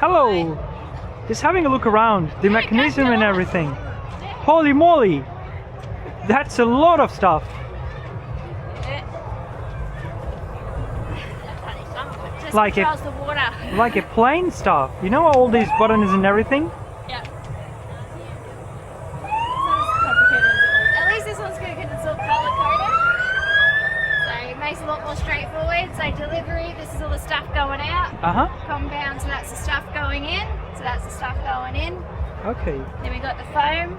Hello! Just having a look around, the mechanism and everything. Holy moly! That's a lot of stuff. Just Like controls the water. Like a plane stuff. You know all these buttons and everything? Yeah. At least this one's good because it's all color coded. So it makes it a lot more straightforward. So delivery, this is all the stuff going out. Compound, so that's the stuff going in. So that's the stuff going in. Okay. Then we got the foam,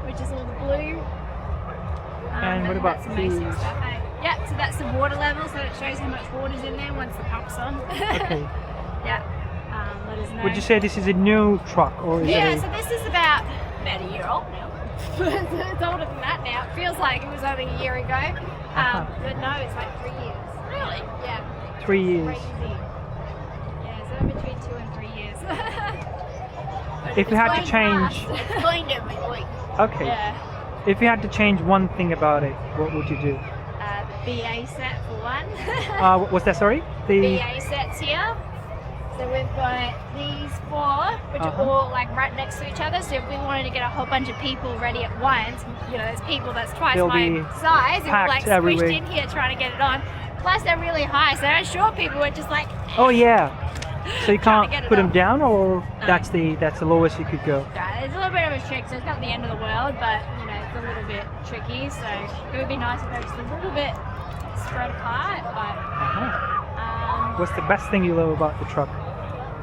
which is all the blue. And what about these? stuff, eh? Yeah, so that's the water level, so it shows how much water's in there once the pump's on. Okay. Yeah. Let us know. Would you say this is a new truck or is it so this is about a year old now. It's older than that now. It feels like it was only a year ago. But no, it's like 3 years. Really? Yeah. 3 years? Crazy. Yeah, so between 2 and 3 years. If you had to change... It's going to be quick. Okay. Yeah. If you had to change one thing about it, what would you do? The BA set for one. What's that, sorry? The BA sets here. So we've got these 4, which are all like right next to each other. So if we wanted to get a whole bunch of people ready at once, you know, there's people that's twice They'll my be size, and we're like everywhere. squished in here trying to get it on. Plus they're really high, so those short people are just like. Oh yeah. So you Trying can't to get it put them up. down, or No. that's the lowest you could go. Yeah, it's a little bit of a trick, so it's not the end of the world, but you know, it's a little bit tricky. So it would be nice if they're just a little bit spread apart, but. What's the best thing you love about the truck?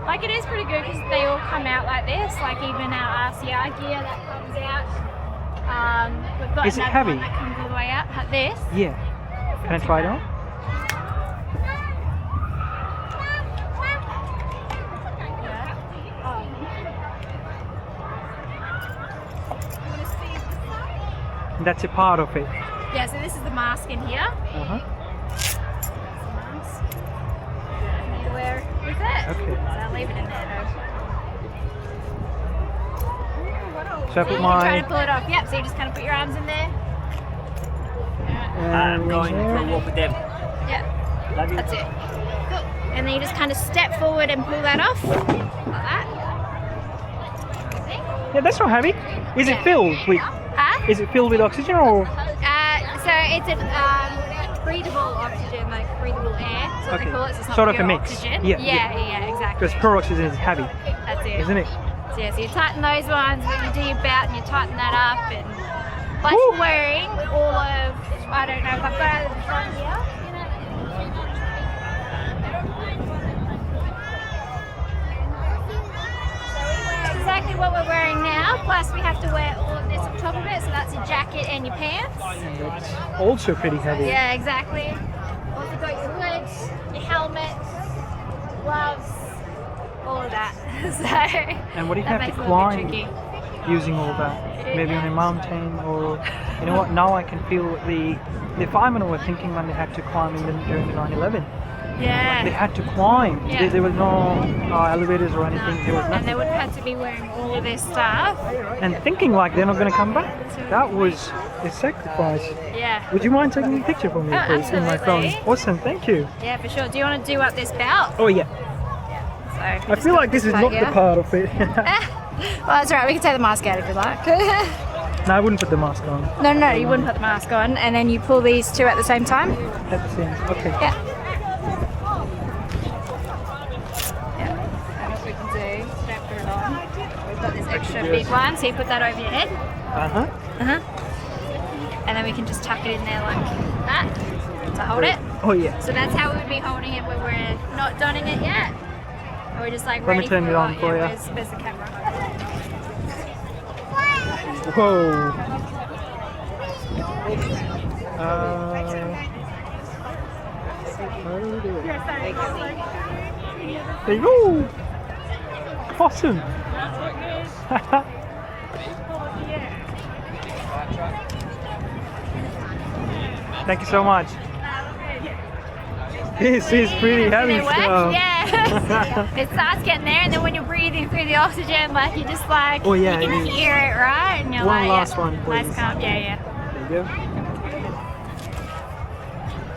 Like it is pretty good because they all come out like this, like even our RCR gear that comes out. We've got Is it another heavy? one that comes all the way out, like this. Yeah. Can I try it on? That's a part of it. Yeah, so this is the mask in here. Uh-huh. Mask. I need to wear with it. Okay. So I'll leave it in there though. So I So put you can try my... to pull it off. Yep, so you just kind of put your arms in there. I'm going for a walk with them. Yep, Love you. that's it. Cool. And then you just kind of step forward and pull that off. Like that. See? Yeah, that's not heavy. Is it Yeah. filled with... Huh? Is it filled with oxygen or... So it's a breathable oxygen, like breathable air. So Okay. they call it. So it's not Sort of pure a mix. Oxygen. Yeah, Yeah, exactly. Because pure oxygen is heavy, That's it. isn't it? So yeah, so you tighten those ones, then you do your belt and you tighten that up, and like Woo! you're wearing all of, I don't know if I've got it at the front here. Exactly what we're wearing now, plus we have to wear all of this on top of it, so that's your jacket and your pants. And it's also pretty heavy. Yeah, exactly. Also got your hoods, your helmet, gloves, all of that. So And what do you that have to makes it a little bit climb tricky. using all that? Maybe on a mountain, or... You know what, now I can feel the firemen were thinking when they had to climb during the 9/11. They Yeah. had to climb. Yeah. There was no elevators or anything. There was And nothing. they would have had to be wearing all of this stuff. And thinking like they're not going to come back. That was a sacrifice. Yeah. Would you mind taking a picture for me, Oh, please, in my phone? absolutely. Awesome, thank you. Yeah, for sure. Do you want to do up this belt? Oh yeah. So I feel like this is not the part of it. Well, that's right. We can take the mask out if you like. No, I wouldn't put the mask on. No, you wouldn't put the mask on, and then you pull these two at the same time. At the same. Okay. Yeah. Yeah. And what we can do, don't put it on. We've got this extra big one, so you put that over your head. And then we can just tuck it in there like that to hold it. Oh yeah. So that's how we would be holding it when we're not donning it yet. And we're just like Let me ready turn for it on yeah, for you. Where's the camera? Whoa. There you go. Awesome. Thank you so much. This is pretty heavy It works? stuff. Yeah. It starts getting there, and then when you're breathing through the oxygen, like you're just like, Oh, yeah, you can it is. hear it, right? And you're One like, last yeah, one, please. Nice calm. Yeah. There you go.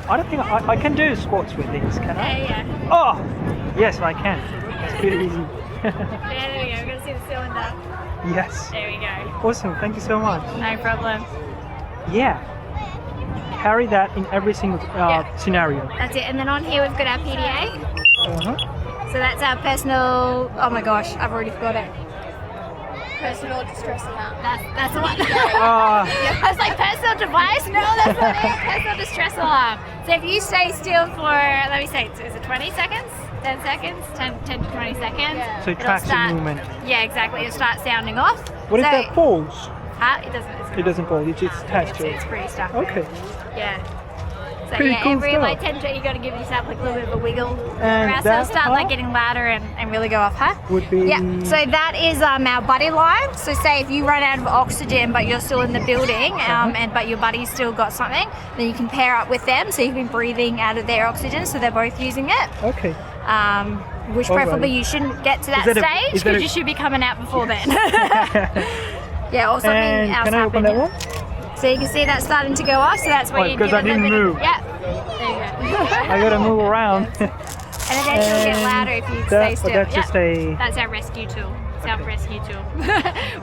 I don't think I can do squats with these, can I? Yeah. Oh! Yes, I can. It's pretty easy. Yeah, there we go. We're going to see the cylinder. Yes. There we go. Awesome. Thank you so much. No problem. Yeah. Carry that in every single scenario. That's it. And then on here we've got our PDA. Uh-huh. So that's our personal. Oh my gosh, I've already forgot it. Personal distress alarm. That's the one. I was like, personal device? No, that's not it. Personal distress alarm. So if you stay still for, let me say, is it 20 seconds? 10 seconds? 10 to 20 seconds? So it tracks the movement. Yeah, exactly. It'll start sounding off. What if that falls? It doesn't. It doesn't fall. It's just attached to it. It's pretty stuck. Okay. Yeah. So Pretty yeah, cool every stuff. like 10 to you got to give yourself like a little bit of a wiggle. And Or else that it'll start like getting louder and really go off, huh? would be... Yeah, so that is our buddy line. So say if you run out of oxygen but you're still in the building but your buddy's still got something, then you can pair up with them so you've been breathing out of their oxygen so they're both using it. Okay. Which preferably you shouldn't get to that stage because you should be coming out before then. Yeah, or something And else can I open that one? So you can see that's starting to go off, so that's where you because give I it a didn't bit of- move. Yeah, there you go. I gotta move around. And eventually it'll get louder if you stay still. That's just a... That's our rescue tool, self-rescue tool.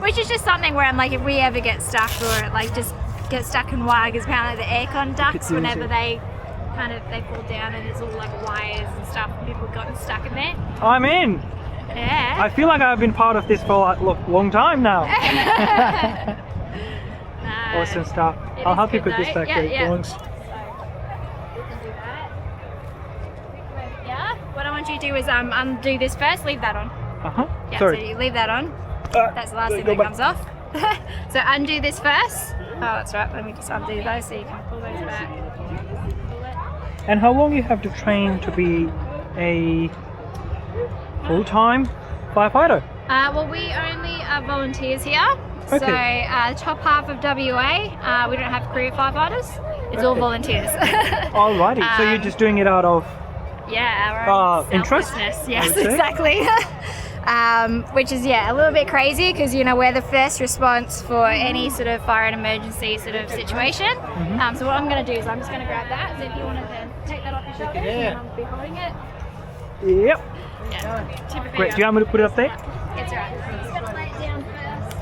Which is just something where I'm like, if we ever get stuck or like just get stuck in wire, because apparently the aircon ducts, whenever they fall down and it's all like wires and stuff, people have gotten stuck in there. I'm in! Yeah. I feel like I've been part of this for a long time now. Awesome stuff. I'll help you put this back there. Yeah. Once. We can do that. Yeah. What I want you to do is undo this first. Leave that on. Yeah. Sorry. So you leave that on. That's the last thing that comes off. So undo this first. Oh, that's right. Let me just undo those so you can pull those back. Pull it. And how long you have to train to be a full-time firefighter? Well, we only are volunteers here. Okay. So, top half of WA, we don't have career firefighters. It's all volunteers. Alrighty. So you're just doing it out of our own interest? selflessness. Yes, exactly. Which is a little bit crazy because we're the first response for any sort of fire and emergency sort of situation. So what I'm going to do is I'm just going to grab that. So if you want to then take that off your shoulders, and I'll be holding it. Yep. Yeah. Great. Do you want me to put it up there? It's alright. I'm just going to lay it down first.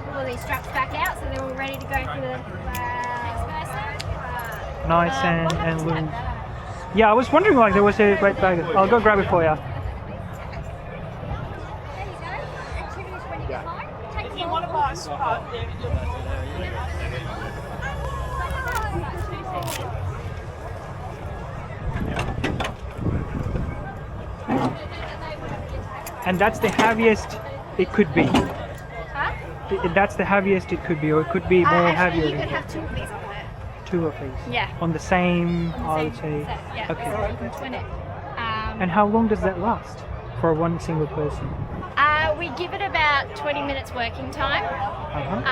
Pull all these straps back out so they're all ready to go for the next person. Nice and loose. Yeah, I was wondering like there was a great bag. I'll go grab it for you. There you go. Activities when you get home. Take some one of us. And that's the heaviest it could be. Huh? That's the heaviest it could be, or it could be more heavier. You could have two of these on it. Two of these. Yeah. On the same, I would say. set, yeah. Okay. So you can twin it. And how long does that last for one single person? We give it about 20 minutes working time. Uh-huh.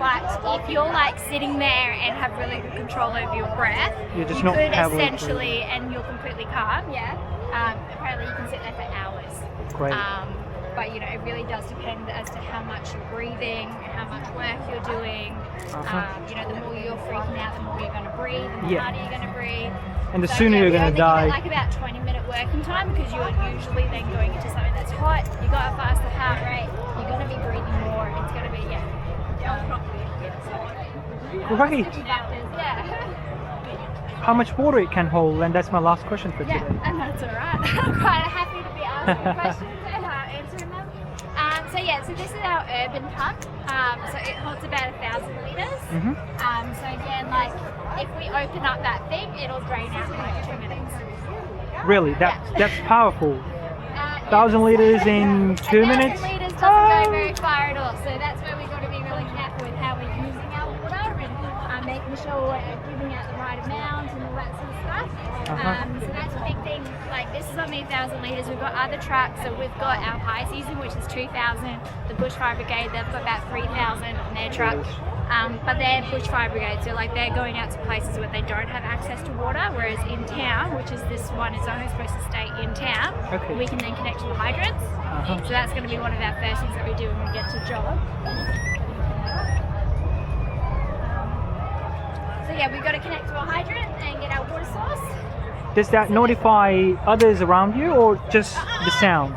But if you're like sitting there and have really good control over your breath, You're just you not could heavily essentially, and you're completely calm, apparently you can sit there for hours. Great. But it really does depend as to how much you're breathing, how much work you're doing. The more you're freaking out, the more you're going to breathe, and the harder you're going to breathe. And the sooner you're going to die. Like about 20-minute working time because you're usually then going into something that's hot. You got a faster heart rate. You're going to be breathing more. It's going to be Great. Yeah. How much water it can hold? And that's my last question for today. Yeah, and that's all right. I'm quite happy to be asking questions and answering them. So this is our urban pump. So it holds about 1,000 litres. So again, like if we open up that thing, it'll drain out in like 2 minutes. Really? That's powerful. 1,000 litres in 2 minutes? 1,000 litres doesn't go very far at all. So that's where we've got to be really careful with how we're using our water and making sure we're giving out the right amount and all that sort of stuff. So that's a big thing. Like this is only 1,000 litres. We've got other trucks. So we've got our high season, which is 2,000. The bushfire brigade, they've got about 3,000 on their truck. But they're bushfire brigade, so like they're going out to places where they don't have access to water, whereas in town, which is this one is only supposed to stay in town, we can then connect to the hydrants. So that's going to be one of our first things that we do when we get to job. So yeah, we've got to connect to a hydrant and get our water source. Does that notify others around you or just the sound?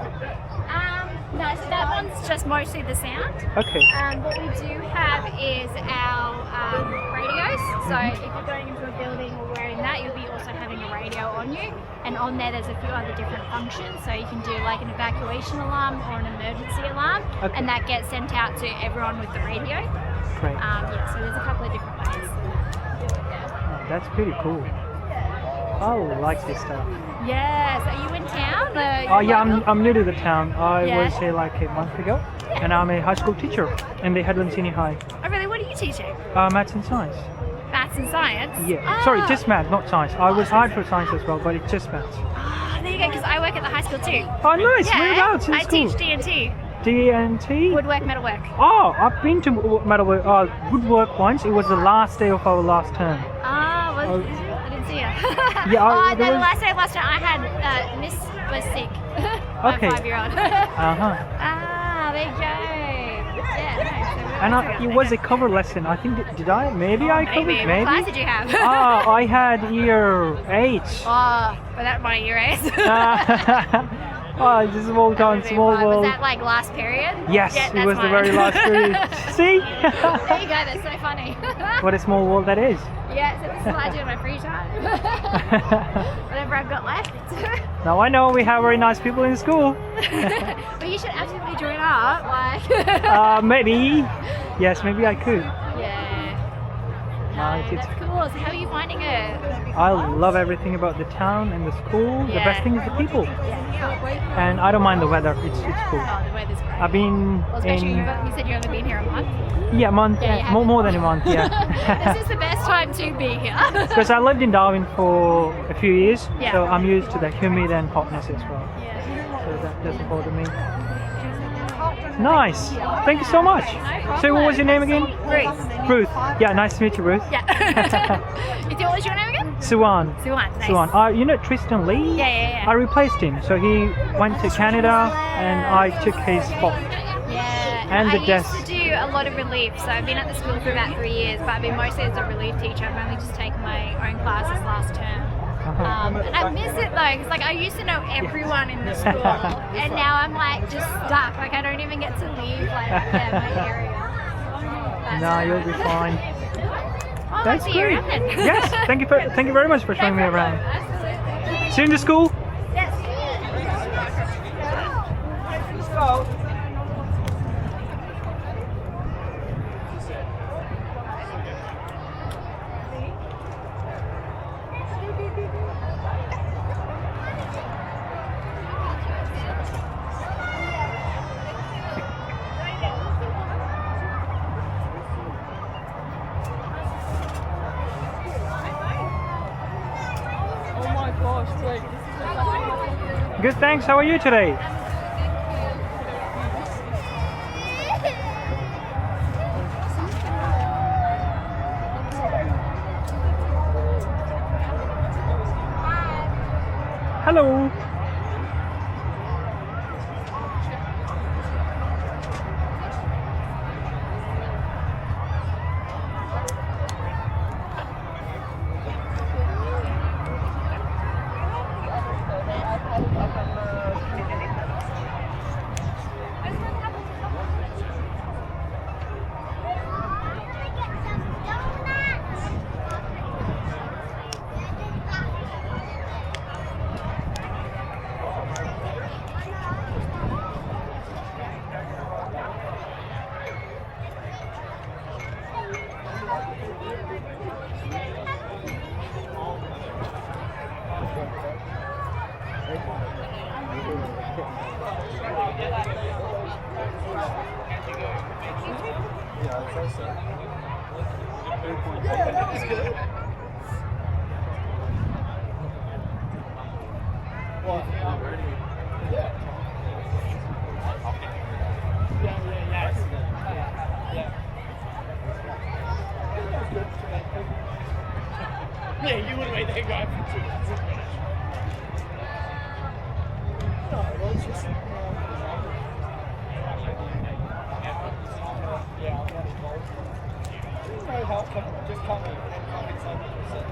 No, so that one's just mostly the sound. Okay. What we do have is our radios. So if you're going into a building or wearing that, you'll be also having a radio on you. And on there, there's a few other different functions. So you can do like an evacuation alarm or an emergency alarm, and that gets sent out to everyone with the radio. Great. Yeah, so there's a couple of different ways to do it there. Oh, that's pretty cool. I like this stuff. Yes. Are you in town? Oh yeah, I'm new to the town. I Yeah. was here like a month ago, and I'm a high school teacher in the Hedland Senior High. Oh really? What are you teaching? Maths and science. Maths and science? Yeah. Sorry, just maths, not science. I was hired for science as well, but it's just maths. Oh, there you go, because I work at the high school too. Oh nice, Yeah, whereabouts in I school? teach D&T. D&T? Woodwork, metalwork. Oh, I've been to metalwork, woodwork once. It was the last day of our last term. Ah, Oh. is it? I didn't see her. Yeah, no, there the was- last day of last time I had Miss was sick. Okay. My 5-year-old. Uh-huh. Ah, there you go. Yeah, nice. And it was a cover lesson. I think, did I? Maybe I covered? Maybe. Maybe? What class did you have? Oh, I had year 8. Oh, but that my year 8. Oh, it's a small town, small world. Was that like last period? Yes, Yeah, it that's was the mine. very last period. See? There you go, that's so funny. What a small world that is. Yeah, so this is what I do in my free time. Whatever I've got left. Now I know we have very nice people in school. But you should absolutely join up, like. Maybe. Yes, maybe I could. Yeah. Nice, No, it's- that's cool. So how are you finding it? I love everything about the town and the school. The Yeah. best thing is the people. Yeah. And I don't mind the weather. It's cool. Oh, the weather's great. I've been Well, especially in you said you've only been here a month. a month, Yeah, you more haven't. than a month, yeah. This is the best time to be here. Because I lived in Darwin for a few years, Yeah. so I'm used to the humid and hotness as well. Yeah. So that doesn't bother me. Nice. Thank you so much. So what was your name again? Ruth. Ruth. Yeah, nice to meet you, Ruth. Yeah. What was your name again? Suwan. Suwan. Nice. Suwan. You know Tristan Lee? Yeah. I replaced him. So he went to Canada and I took his spot. Yeah. And the I desk. used to do a lot of relief. So I've been at the school for about 3 years, but I've been mostly as a relief teacher. I've only just taken my own classes last term. And I miss it though, because like I used to know everyone in the school, and now I'm like just stuck. Like I don't even get to leave like my area. No, you'll be fine. Oh, That's I'll see you great. around then. Yes, thank you very much for showing me around. Absolutely. See you in the school. Yes. Good, thanks. How are you today? Hello. Yeah, you would wait that guy for 2 minutes. No, well, it's just. Yeah, I'm not involved. No help, just come in and come inside the process.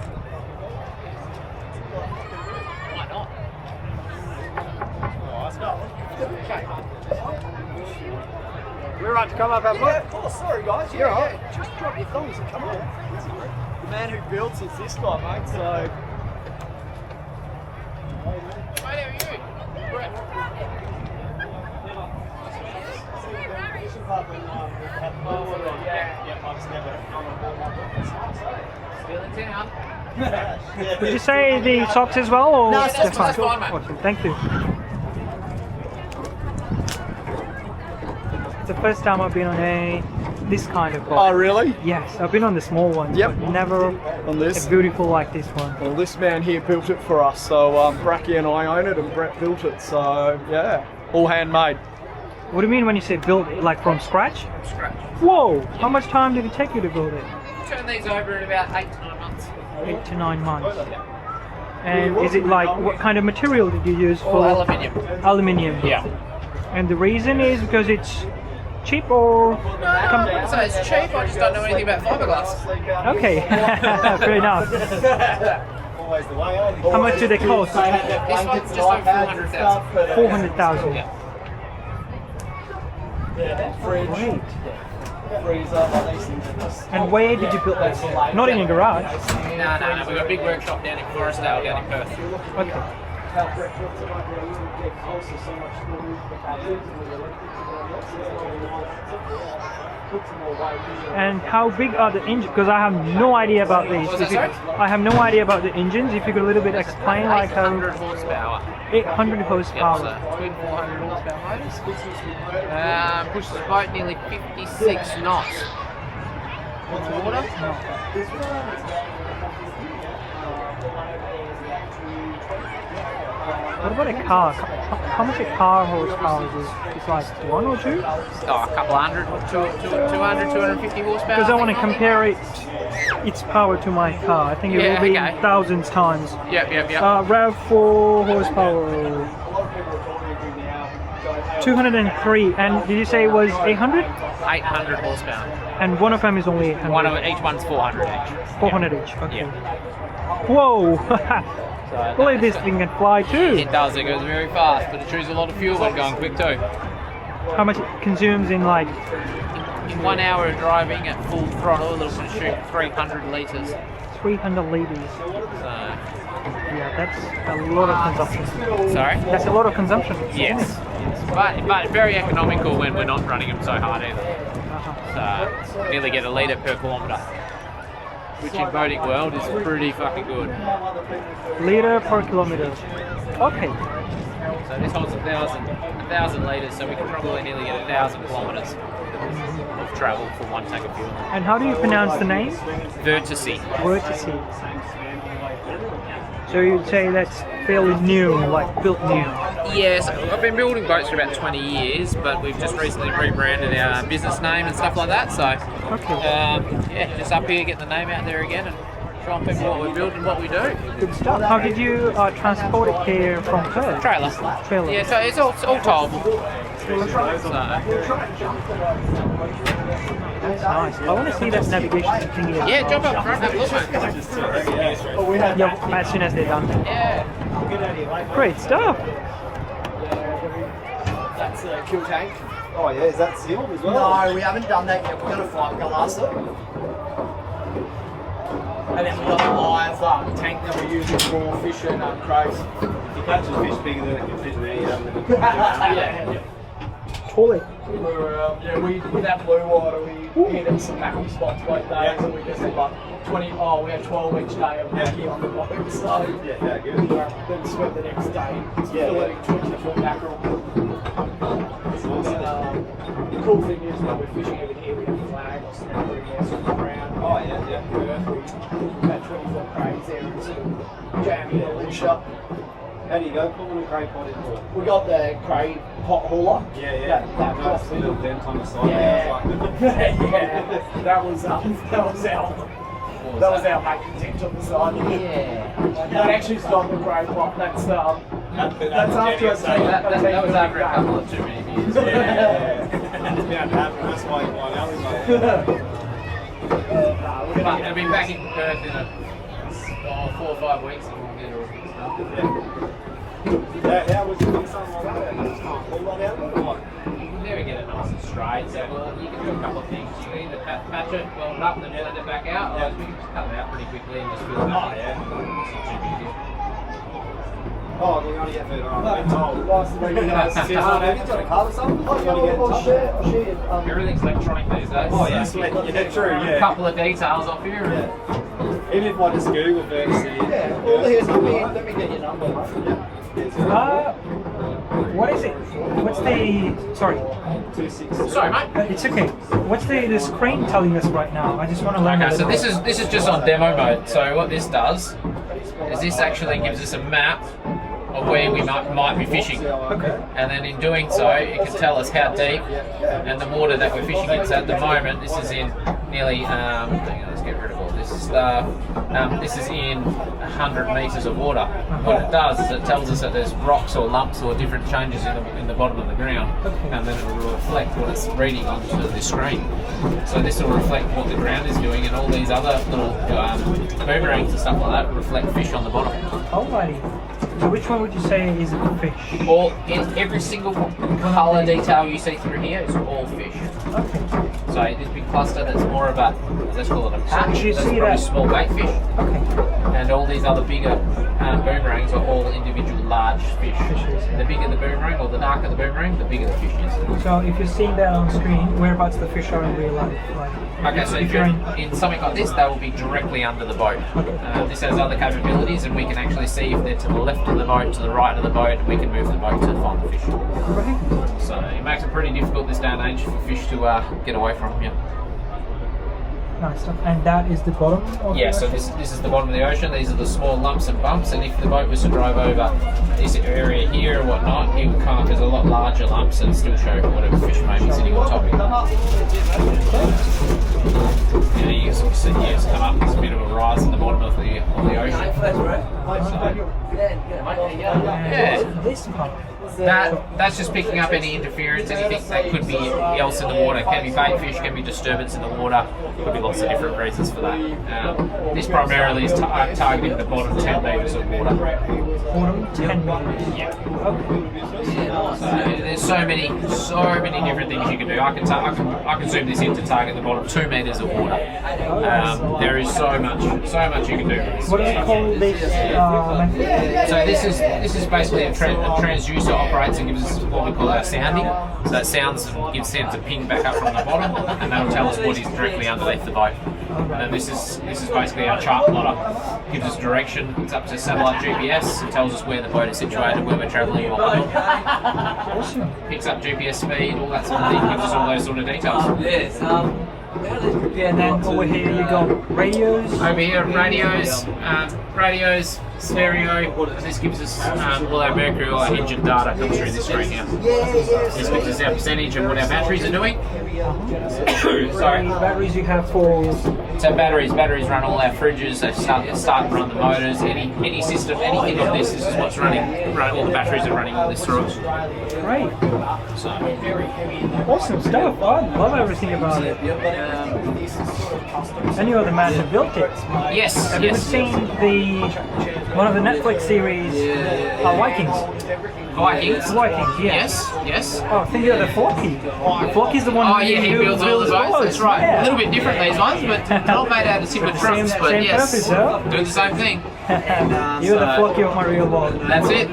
front to come up and look? Yeah, of course. Sorry, guys. You're all right. Just drop your thumbs and come on. The man who builds it's this guy, mate. So. Mate, how are you? Brett. Still in town. Did you say the socks as well, or No, they're that's fine, mate. Awesome, thank you. It's the first time I've been on this kind of boat. Oh, really? Yes, I've been on the small ones, Yep. but never On this? a beautiful like this one. Well, this man here built it for us. So Bracky and I own it, and Brett built it. So yeah, all handmade. What do you mean when you say built, like from scratch? Scratch. Whoa! How much time did it take you to build it? Turn these over in about 8 to 9 months. 8 to 9 months. And is it like, what kind of material did you use for? Aluminium. Aluminium. Yeah. And the reason is because it's cheap or? So it's cheap, I just don't know anything about fiberglass. Okay, fair enough. How much do they cost? This one's just over 400,000. 400,000. Yeah. Great. And where did you build this? Not in your garage. No. We've got a big workshop down in Forestdale, down in Perth. Okay. And how big are the engines? Because I have no idea about these. What was that, sorry? I have no idea about the engines. If you could a little bit explain, like how 800 horsepower. 800 Yep, horsepower. so twin 400 horsepower motors. Pushes the boat nearly 56 knots. What's the water? What about a car? How much a car horsepower is this? It's like 1 or 2? Oh, a couple hundred, 200, 250 horsepower. Because I want to compare its power to my car. I think it will be okay. thousands times. Yep. RAV4 horsepower. 203. And did you say it was 800? 800 horsepower. And one of them is only 800. Each one's 400 each. 400 each. Okay. Yeah. Whoa! I believe this thing can fly too. It does, it goes very fast, but it chews a lot of fuel when going quick too. How much it consumes in like? In 1 hour of driving at full throttle, it'll consume 300 litres. 300 liters. So, Yeah, that's a lot of consumption. sorry? That's a lot of consumption. Yes. But very economical when we're not running them so hard either. So, nearly get a litre per kilometre. Which in boating world is pretty fucking good. Liter per kilometer. Okay. So this holds 1,000 litres, so we can probably nearly get 1,000 kilometres of travel for one tank of fuel. And how do you pronounce the name? Vertice. Vertice. So you'd say that's fairly new, like built new. Yes, I've been building boats for about 20 years, but we've just recently rebranded our business name and stuff like that. So, Okay. yeah, just up here, get the name out there again and showing people what we build and what we do. Good stuff. How did you transport it here from Perth? Trailer. Trailer. Yeah, so it's all towable. So, That's nice. I want to see that navigation thingy. yeah, jump up front, have a look, mate. Yeah, as soon as they're done. Yeah. Great stuff. That's a kill tank. Oh yeah, is that sealed as well? No, we haven't done that yet. We've got a fiberglass it. And then we've got the live tank that we're using for fishing crays. If you catch a fish bigger than it can fit me, Yeah. Totally. With that blue water, we hit some mackerel spots both days, and we just did like 20. Oh, we had 12 each day of mackie on the boat. So yeah, good. then swim the next day. Filleting 24 mackerel. The cool thing is when we're fishing over here, we have a flag or something around. Oh yeah. We've had 24 cranes there and some jamming the leash up. How do you go pulling a crane pot in for? We got the crane pot hauler. Yeah. That Nice drops in. little dent on the side. Yeah. There. Yeah, that was our main intent on the side. Yeah. That actually is not the crane pot. That's after it's That was after a couple of too many beers. Yeah. It's bound to happen. That's why you want alleyway. But I'll be back in Perth in 4 or 5 weeks and we'll get it all fixed up. How was it doing something like that? Just can't pull that out or what? Never get it nice and straight. So you can do a couple of things. You can either patch it, weld it up, and then blend it back out, or we can just cut it out pretty quickly and just fill it up. It's not too big a deal. Oh, we only get food. I've been told. Everything's electronic these days. Oh, yeah, true, A yeah. couple of details off here. Yeah. Even if I just Google first, let me get your number. What is it? What's the... Sorry. 26. Sorry, mate. It's okay. What's the screen telling us right now? I just want to learn Okay, a so little this is just on demo mode. So what this does is this actually gives us a map of where we might be fishing. Okay. And then in doing so, it can tell us how deep and the water that we're fishing in. So at the moment, this is in nearly, let's get rid of all this stuff. This is in 100 metres of water. What it does is it tells us that there's rocks or lumps or different changes in the bottom of the ground, and then it will reflect what it's reading onto the screen. So this will reflect what the ground is doing, and all these other little boomerangs and stuff like that reflect fish on the bottom. Alrighty. So which one would you say is a fish? All in every single colour detail you see through here is all fish. Okay. So this big cluster that's more of a, let's call it a patch, you that's see probably that? small bait fish. Okay. And all these other bigger boomerangs are all individual large fish. Fishes. The bigger the boomerang or the darker the boomerang, the bigger the fish is. So if you're seeing that on screen, whereabouts the fish are in real life? Okay, so if you're in something like this, they will be directly under the boat. This has other capabilities, and we can actually see if they're to the left of the boat, to the right of the boat, and we can move the boat to find the fish. Right. So it makes it pretty difficult this day and age for fish to get away from. Yeah. Nice stuff. And that is the bottom of Yeah, the so ocean? this is the bottom of the ocean. These are the small lumps and bumps, and if the boat was to drive over this area here or whatnot, it would come up as a lot larger lumps and still show whatever fish may be sitting on top of it. Yeah, you can sort of see here it's come up. There's a bit of a rise in the bottom of the ocean. Yeah. This part. That's just picking up any interference, anything that could be else in the water. It can be bait fish, can be disturbance in the water, could be lots of different reasons for that. This primarily is targeting the bottom 10 metres of water. Bottom 10 meters. Yeah. Okay. So there's so many different things you can do. I can zoom this in to target the bottom 2 metres of water. There is so much you can do with this. What do you call this method? So this is basically a transducer operates and gives us what we call our sounding. So it sounds and sends a ping back up from the bottom, and that will tell us what is directly underneath the boat. And then this is basically our chart plotter. Gives us direction. It's up to satellite GPS. It tells us where the boat is situated, where we're travelling, what we're doing. Awesome. Picks up GPS speed, all that sort of thing. Gives us all those sort of details. And then over here you got radios. Over here, radios, stereo. This gives us all our mercury, all our engine data comes through this screen here. This gives us our percentage of what our batteries are doing. Sorry. Batteries you have for... So batteries run all our fridges. They start and run the motors. Any system, anything of this is what's running. All the batteries are running all this through it. Great. So Awesome stuff. I love everything about it. And you're the man who built it. yes, Have you ever yes. seen one of the Netflix series, Vikings? Vikings. Vikings, yeah. Yes. Oh, I think you're the Flocky. Flocky's the one Oh yeah, he builds all the boats. That's right. Yeah. A little bit different these ones, but not made out of timber trunks. But same yes, purpose, though. doing the same thing. You're the Flocky of my real world. That's it.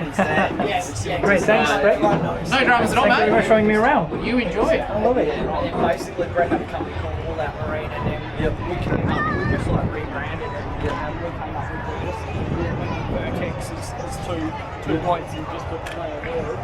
Great, thanks, Brett. No dramas at all, Thank you for mate. showing me around. You enjoy it. I love it. Basically, Brett had a company called All That Marine, and then we just like rebranded it, and we came up with this. Kicks is two points and just put the player there.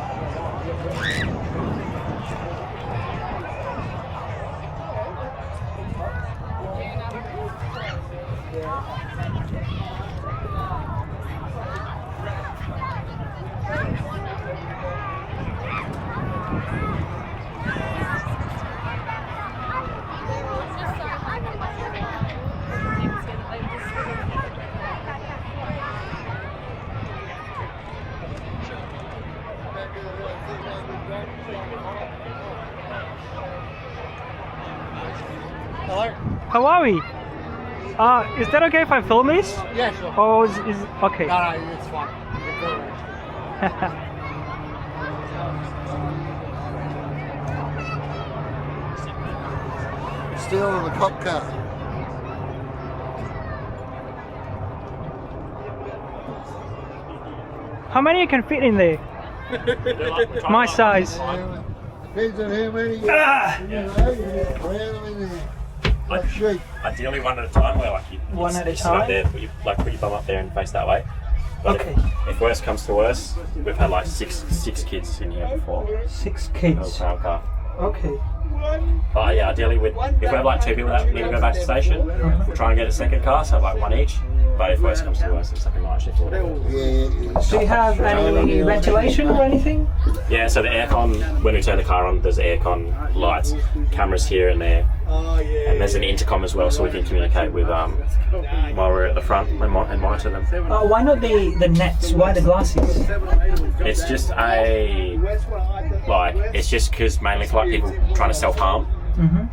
Hello? How are we? Is that okay if I film this? Yeah, sure. Oh, is okay. No, it's fine. steel and a cop car. How many can fit in there? My size. Depends on how many you cram them in there. Sheep. Ideally one at a time, where like you One at a sit up time? there, put your bum up there and face that way. But Okay. if worse comes to worse, we've had like six kids in here before. 6 No kids. tram car. Okay. But yeah, ideally if we have like 2 people that need to go back to the station, we'll try and get a second car, so like 1 each. But if worse comes to worse, it's something like shift or whatever. Do you have any ventilation or anything? Yeah, so the aircon, when we turn the car on, there's aircon lights, cameras here and there, and there's an intercom as well, so we can communicate with while we're at the front and monitor them. Why not the nets? Why the glasses? It's just it's just because mainly for like people trying to self-harm.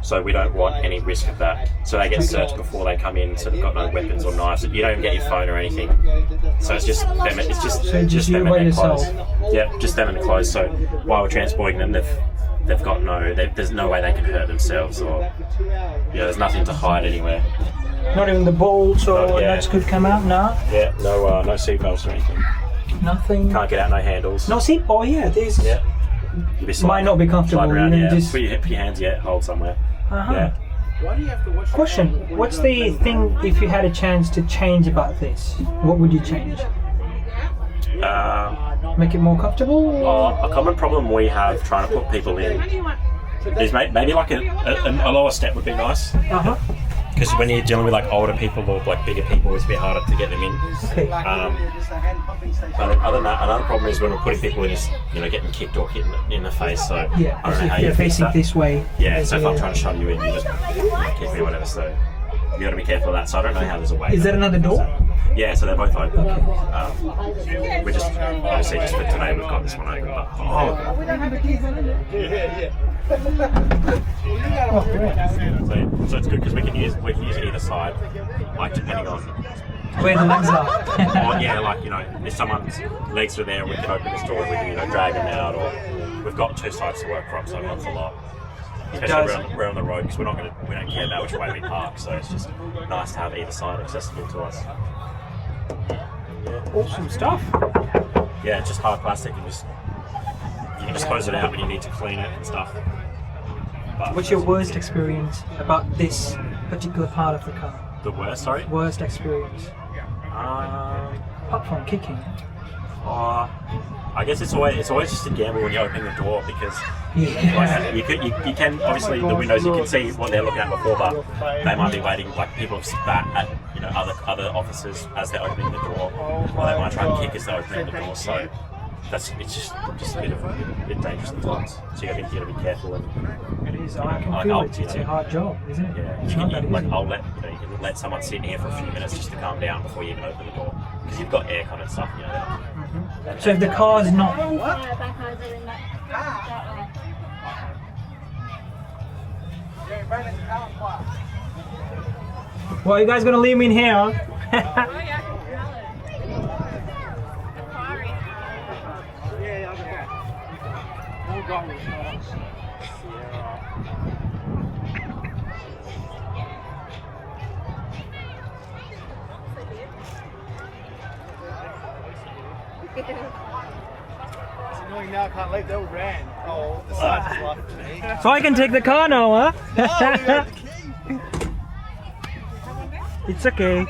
So we don't want any risk of that. So they get searched before they come in, so they've got no weapons or knives. You don't even get your phone or anything. So it's just them. It's just you them by and their yourself? clothes. Yeah, just them and the clothes. So while we're transporting them, they've got there's no way they can hurt themselves, or there's nothing to hide anywhere. Not even the bolts or Yeah. nuts could come out? No? Yeah, no seatbelts or anything. Nothing? Can't get out, no handles. No seat? Oh yeah, there's... Yeah. Might not be comfortable, Slide around, you know, yeah. just- Put your hands, hold somewhere. Uh-huh. Yeah. Question, what's the thing, if you had a chance to change about this? What would you change? Make it more comfortable? Or? A common problem we have trying to put people in is maybe like a lower step would be nice. Uh-huh. Because when you're dealing with like older people or like bigger people, it's a bit harder to get them in. Okay. But other than that, another problem is when we're putting people in, is getting kicked or hit in the face. So Yeah, I don't know if how you're you fix facing that. this way. Yeah, so if I'm trying to shove you in, you just kick me or whatever. So you got to be careful of that. So I don't know how there's a way. Is there another door? Yeah, so they're both open. We're just obviously just for today we've got this one open. But, We don't have the keys in it. so it's good because we can use either side, like depending on. Where the legs are. Or, yeah, like if someone's legs are there, we can open this door and we can drag them out. Or we've got 2 sides to work from, so it helps a lot. Especially we're on the road because we don't care about which way we park, so it's just nice to have either side accessible to us. Awesome stuff. Yeah, it's just hard plastic and you can just close it out when you need to clean it and stuff. But What's your worst experience about this particular part of the car? the worst? Sorry. Worst experience? Apart from kicking. I guess it's always just a gamble when you open the door because Yeah. you can obviously the windows you can see what they're looking at before, but they might be waiting, like people have spat at other officers as they're opening the door, or they might try and kick as they're opening the door. So it's just a bit dangerous at times. So you got to be careful. And It is. I can feel it. It's a hard job, isn't it? yeah, It's you not can, that easy. you can let someone sit in here for a few minutes just to calm down before you even open the door because you've got aircon and stuff. So if the car is not... Well, you guys gonna leave me in here, huh? It's annoying now I can't leave, they all ran. Oh, the sides is laughing at me. So I can take the car now, huh? Oh, we got the key. It's okay.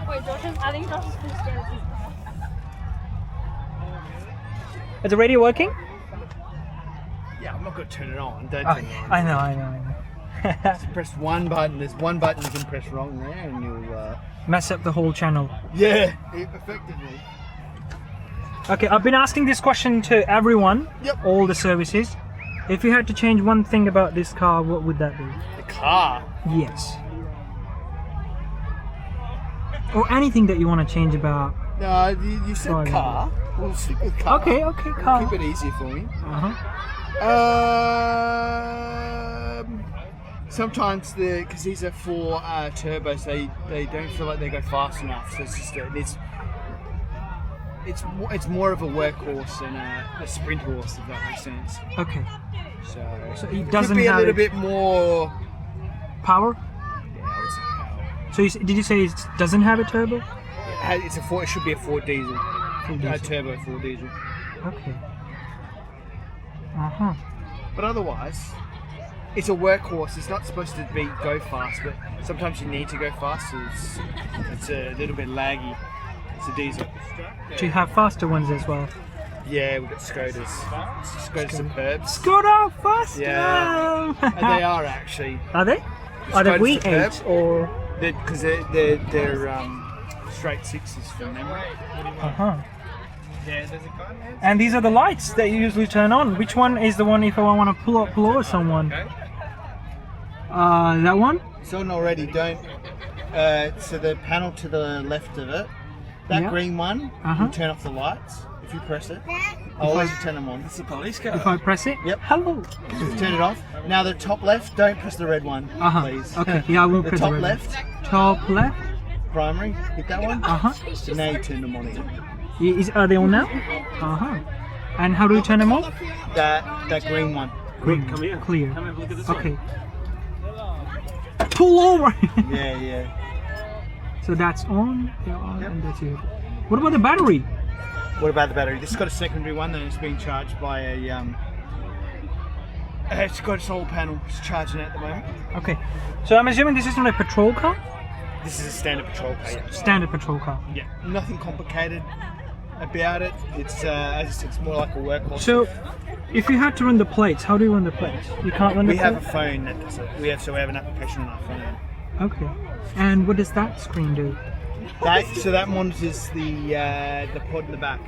Wait, I think Josh is pushed down his car. Is the radio working? Yeah, I'm not going to turn it on. Don't Oh, turn it on. I know. Just press one button. There's one button you can press wrong there, and you'll. Mess up the whole channel. Yeah, effectively. Okay, I've been asking this question to everyone, Yep. all the services. If you had to change one thing about this car, what would that be? The car. Yes. Or anything that you want to change about. No, you said Sorry. car. We'll stick with car. Okay, car. Keep it easy for me. Uh-huh. Sometimes because these are 4 turbos, they don't feel like they go fast enough. So it's just it's more of a workhorse than a sprint horse, if that makes sense. Okay. So it doesn't could be a have little bit more power. Yeah, I would say power. So did you say it doesn't have a turbo? It should be a Ford diesel. Turbo Ford diesel. Okay. Uh-huh. But otherwise, it's a workhorse. It's not supposed to go fast, but sometimes you need to go fast. So it's a little bit laggy. It's a diesel. Do you have faster ones as well? Yeah, we've got Skodas. Skoda Superbs. Skoda faster! Yeah. And they are actually. Are they? Are they Skoda V8 Superb. or? Because they're straight sixes from memory. Uh-huh. And these are the lights that you usually turn on. Which one is the one if I want to pull over someone? That one? It's on already, don't. So the panel to the left of it, that Yeah. green one, you turn off the lights. If you press it, I'll always turn them on. It's a police car. If I press it? Yep. Hello. Turn it off. Now the top left, don't press the red one, please. Okay, yeah, I won't The press top the red one. left, Top left? primary, hit that one. So now you turn them on again. Are they on now? And how do you turn them off? That green one. Green. Come here. Clear. Come have a look at this Okay. Pull over! Yeah. So that's on, they're on, and that's it. What about the battery? What about the battery? This has got a secondary one that is being charged by a. It's got a solar panel. It's charging at the moment. Okay. So I'm assuming this is not a patrol car? This is a standard patrol car. Yeah. Standard patrol car. Yeah. Nothing complicated about it. It's as I said, it's more like a workhorse. So, if you had to run the plates, how do you run the plates? You can't run the We have a plates? phone that does it. We have an application on our phone. Okay. And what does that screen do? That monitors the pod in the back.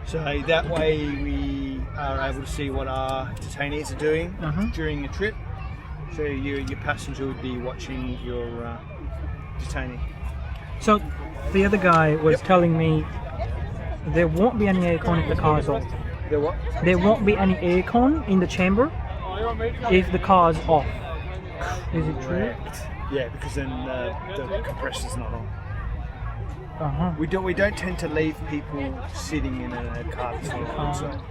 So that way we are able to see what our detainees are doing during a trip. So your passenger would be watching your detainee. So, the other guy was telling me there won't be any aircon if the car's off. The what? There won't be any aircon in the chamber if the car's off. Is it true? Yeah, because then the compressor's not on. Uh-huh. We don't tend to leave people sitting in a car that's not on.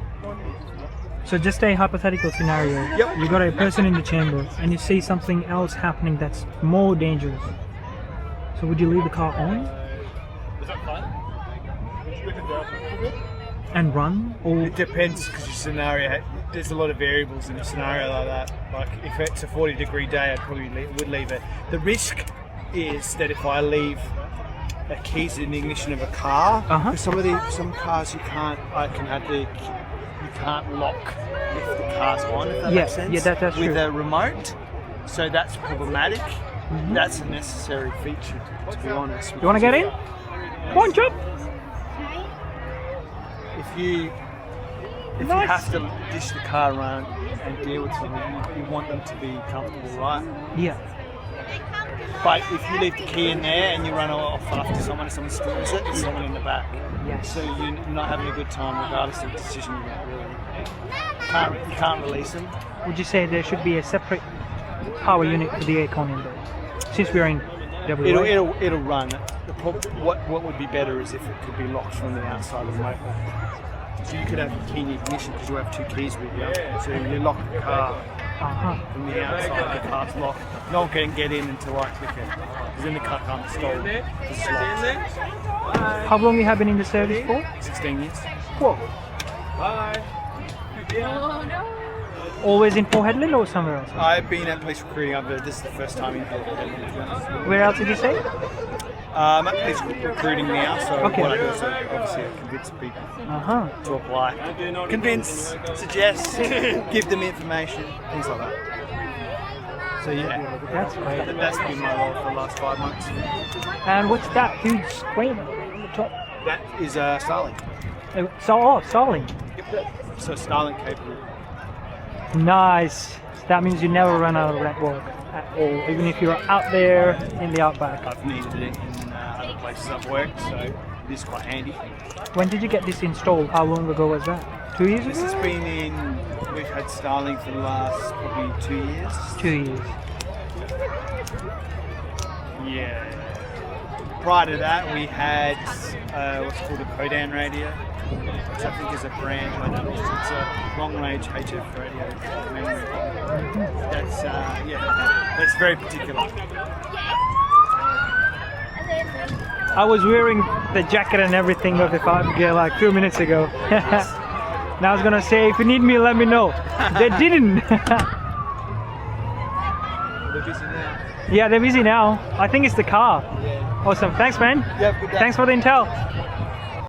So just a hypothetical scenario. Yep. You got a person in the chamber and you see something else happening that's more dangerous. So would you leave the car on? And run? Or It depends because your scenario. There's a lot of variables in a scenario like that. Like if it's a 40-degree day, I probably would leave it. The risk is that if I leave a keys in the ignition of a car, because some cars you can't lock if the car's on. If that makes sense. Yeah, that's with true. a remote, so that's problematic. That's a necessary feature, to be honest. you want to get in? Come on, jump! If you have to dish the car around and deal with someone, you want them to be comfortable, right? Yeah. But if you leave the key in there and you run off after someone and someone steals it, there's someone in the back. Yes. So you're not having a good time regardless of the decision you make, really. You can't release them. Would you say there should be a separate power unit for the aircon in there? Since we're in WA. It'll run. What would be better is if it could be locked from the outside of the motor. So you could have the key in the ignition because you have two keys with you. So you lock the car from the outside, the car's locked. No one can get in until I click it. Because then the car can't be stolen. It's locked. How long you have been in the service for? 16 years. Whoa. Oh no. Always in Port Hedland or somewhere else? I've been at police recruiting, but this is the first time in Port Hedland. Where else did you say? I'm at police recruiting now, so Okay. what I do is obviously I convince people to apply. Convince, suggest, give them information, things like that. So yeah, That's great. that's been my role for the last 5 months. And what's that huge screen on the top? That is Starlink. Starlink. So Starlink capable. Nice. That means you never run out of network at all, even if you're out there in the outback. I've needed it in other places I've worked, so it is quite handy. When did you get this installed? How long ago was that? 2 years This ago? has been we've had Starlink for the last probably 2 years. 2 years. Yeah. prior to that, we had what's called a Codan radio, which I think is a brand. It's a long-range HF radio memory. That's that's very particular. I was wearing the jacket and everything of the Five Gear like a few minutes ago. And I was gonna say, if you need me, let me know. They didn't. They're busy now. Yeah, they're busy now. I think it's the car. Yeah. Awesome. Thanks, man. Yeah, good day. Thanks for the intel.